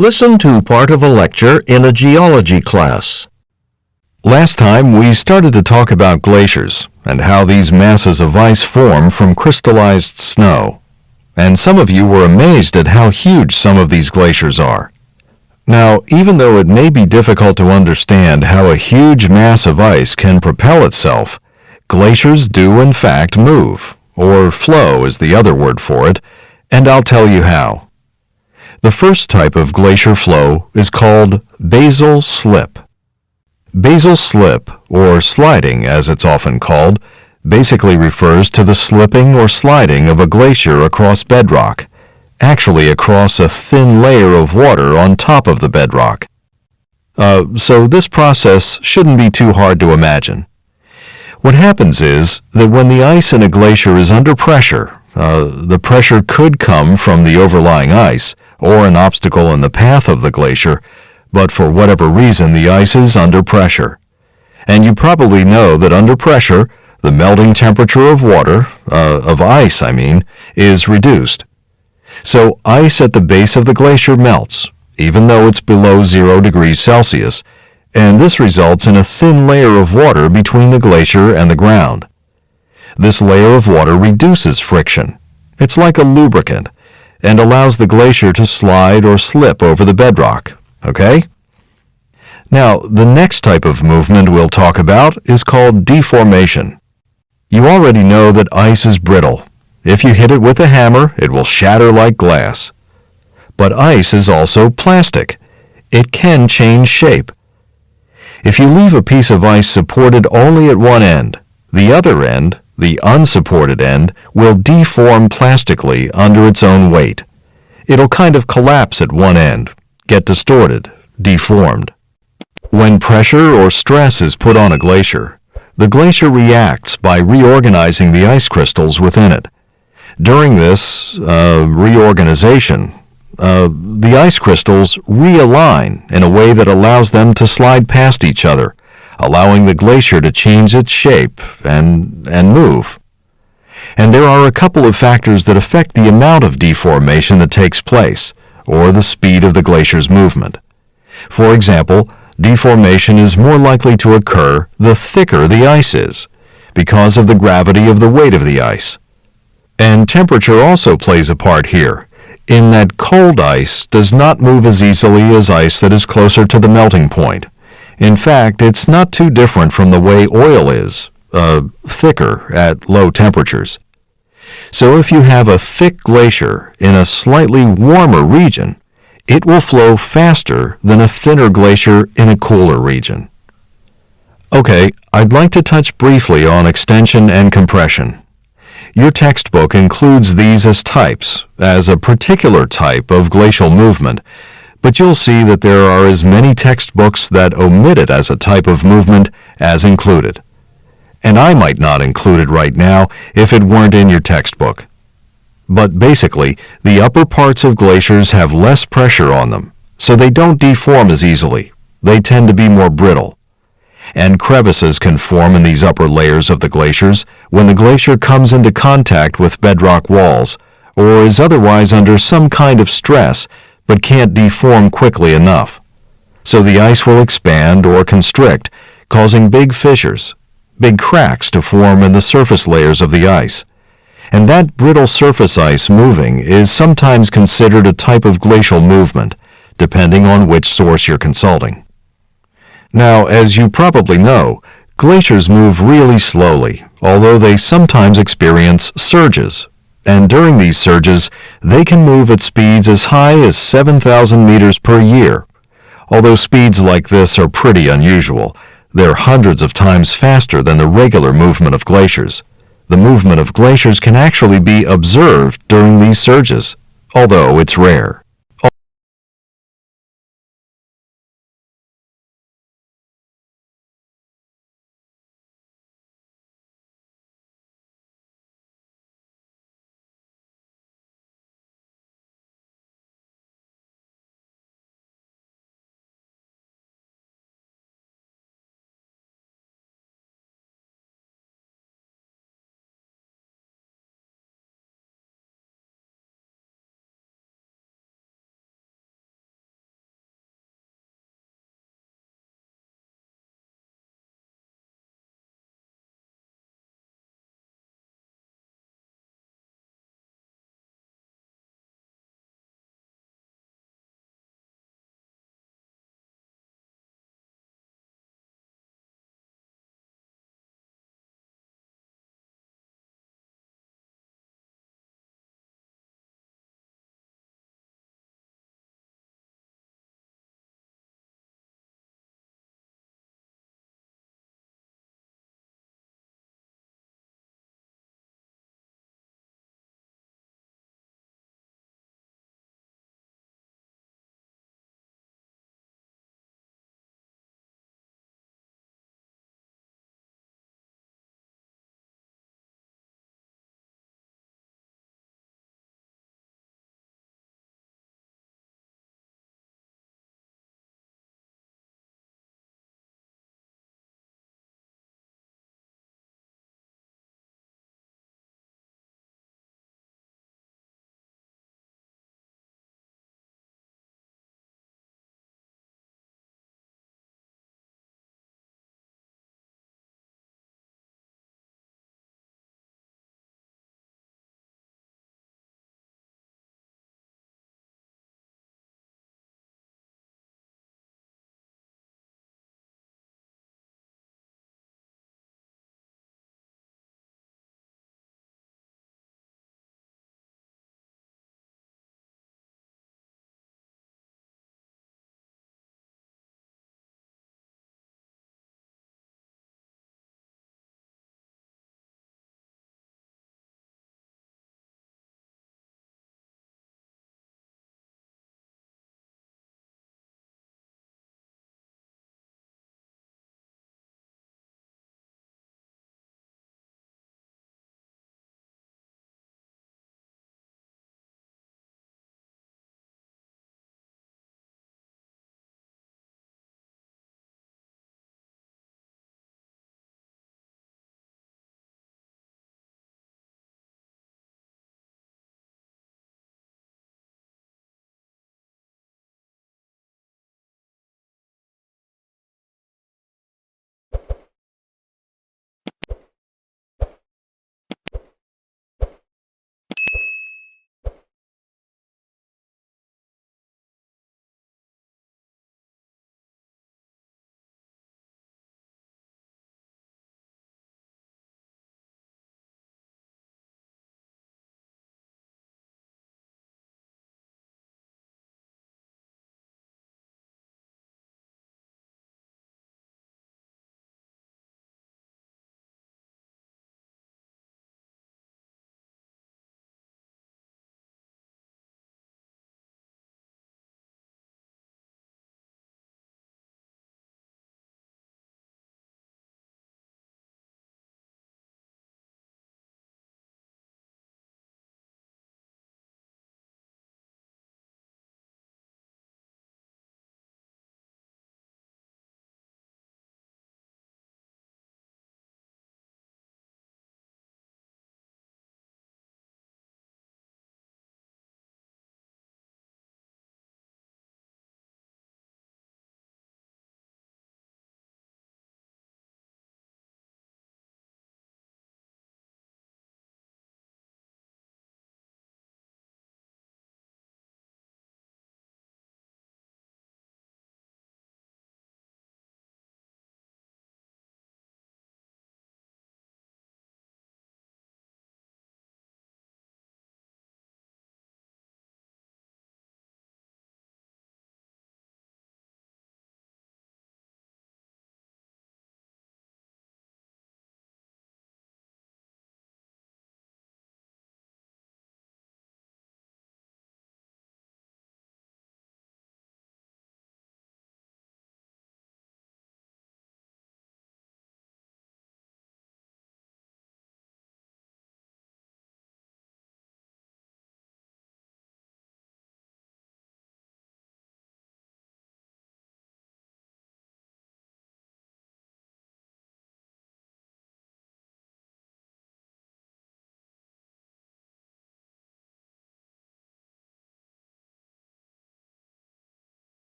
Listen to part of a lecture in a geology class. Last time we started to talk about glaciers and how these masses of ice form from crystallized snow. And some of you were amazed at how huge some of these glaciers are. Now, even though it may be difficult to understand how a huge mass of ice can propel itself, glaciers do in fact move, or flow is the other word for it, and I'll tell you how. The first type of glacier flow is called basal slip. Basal slip, or sliding as it's often called, basically refers to the slipping or sliding of a glacier across bedrock, actually across a thin layer of water on top of the bedrock. So this process shouldn't be too hard to imagine. What happens is that when the ice in a glacier is under pressure, the pressure could come from the overlying ice or an obstacle in the path of the glacier, but for whatever reason the ice is under pressure. And you probably know that under pressure, the melting temperature of water, of ice I mean, is reduced. So ice at the base of the glacier melts, even though it's below 0 degrees Celsius, and this results in a thin layer of water between the glacier and the ground. This layer of water reduces friction. It's like a lubricant, and allows the glacier to slide or slip over the bedrock, okay? Now, the next type of movement we'll talk about is called deformation. You already know that ice is brittle. If you hit it with a hammer, it will shatter like glass. But ice is also plastic. It can change shape. If you leave a piece of ice supported only at one end, the other end, the unsupported end, will deform plastically under its own weight. It'll kind of collapse at one end, get distorted, deformed. When pressure or stress is put on a glacier, the glacier reacts by reorganizing the ice crystals within it. During this reorganization, the ice crystals realign in a way that allows them to slide past each other, allowing the glacier to change its shape and move. And there are a couple of factors that affect the amount of deformation that takes place, or the speed of the glacier's movement. For example, deformation is more likely to occur the thicker the ice is, because of the gravity of the weight of the ice. And temperature also plays a part here, in that cold ice does not move as easily as ice that is closer to the melting point. In fact, it's not too different from the way oil is, thicker at low temperatures. So if you have a thick glacier in a slightly warmer region, it will flow faster than a thinner glacier in a cooler region. Okay, I'd like to touch briefly on extension and compression. Your textbook includes these as types, as a particular type of glacial movement, but you'll see that there are as many textbooks that omit it as a type of movement as included. And I might not include it right now if it weren't in your textbook. But basically, the upper parts of glaciers have less pressure on them, so they don't deform as easily. They tend to be more brittle. And crevices can form in these upper layers of the glaciers when the glacier comes into contact with bedrock walls, or is otherwise under some kind of stress, but can't deform quickly enough. So the ice will expand or constrict, causing big fissures, big cracks to form in the surface layers of the ice. And that brittle surface ice moving is sometimes considered a type of glacial movement, depending on which source you're consulting. Now, as you probably know, glaciers move really slowly, although they sometimes experience surges. And during these surges, they can move at speeds as high as 7,000 meters per year. Although speeds like this are pretty unusual, they're hundreds of times faster than the regular movement of glaciers. The movement of glaciers can actually be observed during these surges, although it's rare.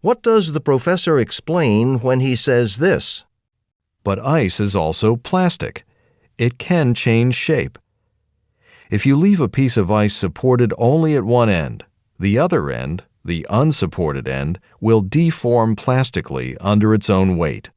What does the professor explain when he says this? But ice is also plastic. It can change shape. If you leave a piece of ice supported only at one end, the other end, the unsupported end, will deform plastically under its own weight.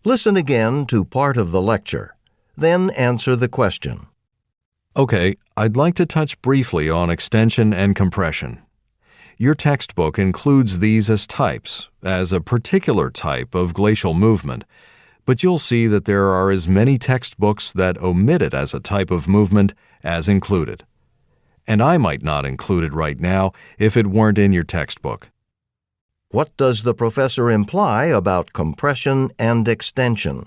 Listen again to part of the lecture, then answer the question. Okay, I'd like to touch briefly on extension and compression. Your textbook includes these as types, as a particular type of glacial movement, but you'll see that there are as many textbooks that omit it as a type of movement as include it. And I might not include it right now if it weren't in your textbook. What does the professor imply about compression and extension?